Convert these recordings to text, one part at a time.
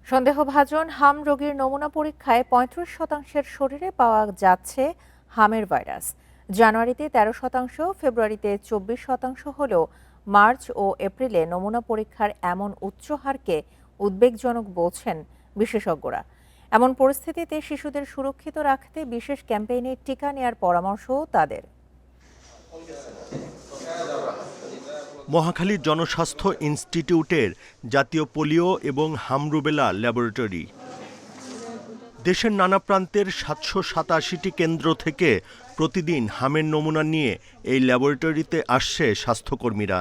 সন্দেহভাজন হাম রোগীর নমুনা পরীক্ষায় ৩৫% শরীরে পাওয়া যাচ্ছে হামের ভাইরাস। জানুয়ারিতে ১৩%, ফেব্রুয়ারিতে ২৪% হলেও মার্চ ও এপ্রিলে নমুনা পরীক্ষার এমন উচ্চ হারকে উদ্বেগজনক বলছেন বিশেষজ্ঞরা। এমন পরিস্থিতিতে শিশুদের সুরক্ষিত রাখতে বিশেষ ক্যাম্পেইনে টিকা নেয়ার পরামর্শও তাদের। মহাখালীর জনস্বাস্থ্য ইনস্টিটিউটের জাতীয় পোলিও এবং হাম-রুবেলা ল্যাবরেটরি। দেশের নানা প্রান্তের ৭৮৭টি কেন্দ্র থেকে প্রতিদিন হামের নমুনা নিয়ে এই ল্যাবরেটরিতে আসছে স্বাস্থ্যকর্মীরা।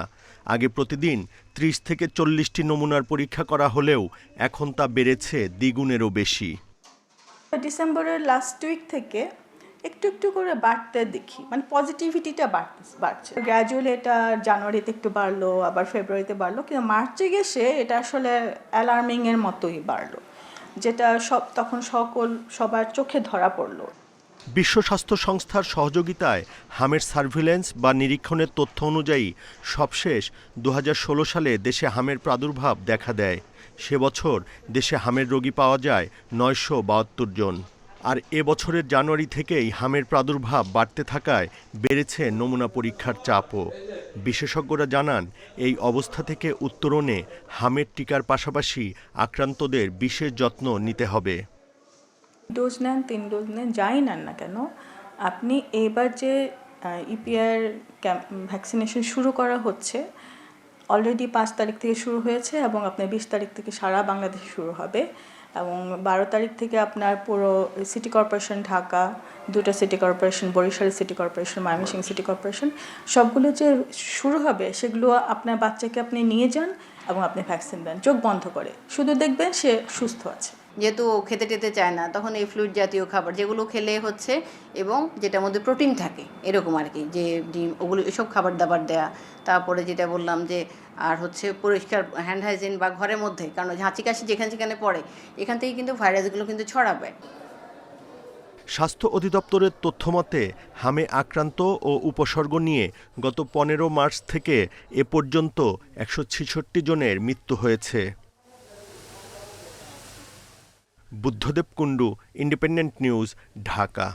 আগে প্রতিদিন ৩০ থেকে ৪০টি নমুনার পরীক্ষা করা হলেও এখন তা বেড়েছে দ্বিগুণেরও বেশি। ডিসেম্বরের লাস্ট উইক থেকে একটু একটু করে বাড়তে দেখি, মানে পজিটিভিটিটা বাড়ছে। গ্র্যাজুয়ালি এটা জানুয়ারিতে একটু বাড়লো, আবার ফেব্রুয়ারিতে বাড়লো, কিন্তু মার্চে গেছে এটা আসলে অ্যালার্মিংয়ের মতোই বাড়লো, যেটা তখন সবার চোখে ধরা পড়লো। বিশ্ব স্বাস্থ্য সংস্থার সহযোগিতায় হামের সার্ভিলেন্স বা নিরীক্ষণের তথ্য অনুযায়ী সবশেষ ২০১৬ সালে দেশে হামের প্রাদুর্ভাব দেখা দেয়। সে বছর দেশে হামের রোগী পাওয়া যায় ৯৭২ জন। আর এবছরের জানুয়ারি থেকেই হামের প্রাদুর্ভাব বাড়তে থাকায় বেড়েছে নমুনা পরীক্ষার চাপও। বিশেষজ্ঞরা জানান, এই অবস্থা থেকে উত্তরণে হামের টিকার পাশাপাশি আক্রান্তদের বিশেষ যত্ন নিতে হবে। 2 ডোজ নেন, 3 ডোজ নেন, যাই নেন না কেন, আপনি এবার যে ইপিআর ভ্যাকসিনেশন শুরু করা হচ্ছে, অলরেডি 5 তারিখ থেকে শুরু হয়েছে এবং আপনার 20 তারিখ থেকে সারা বাংলাদেশে শুরু হবে এবং 12 তারিখ থেকে আপনার পুরো সিটি কর্পোরেশন ঢাকা, 2টা city corporation, Barishal city corporation, Mymensingh city corporation, সবগুলো যে শুরু হবে সেগুলো আপনার বাচ্চাকে আপনি নিয়ে যান এবং আপনি ভ্যাকসিন দেন চোখ বন্ধ করে, শুধু দেখবেন সে সুস্থ আছে। যেহেতু খেতে টেতে চায় না, তখন এই ফ্লুইড জাতীয় খাবার যেগুলো খেলে হচ্ছে এবং যেটার মধ্যে প্রোটিন থাকে এরকম আর কি, যে ডিম, ওগুলো এসব খাবার দাবার দেয়া। তারপরে যেটা বললাম যে আর হচ্ছে পরিষ্কার হ্যান্ড হাইজিন বা ঘরের মধ্যে, কারণ হাঁচি কাশি যেখানে যেখানে পড়ে এখান থেকে কিন্তু ভাইরাসগুলো কিন্তু ছড়াবে। স্বাস্থ্য অধিদপ্তরের তথ্যমতে হামে আক্রান্ত ও উপসর্গ নিয়ে গত ১৫ মার্চ থেকে এ পর্যন্ত ১৬৬ জনের মৃত্যু হয়েছে। Buddhadeb Kundu, independent news, Dhaka.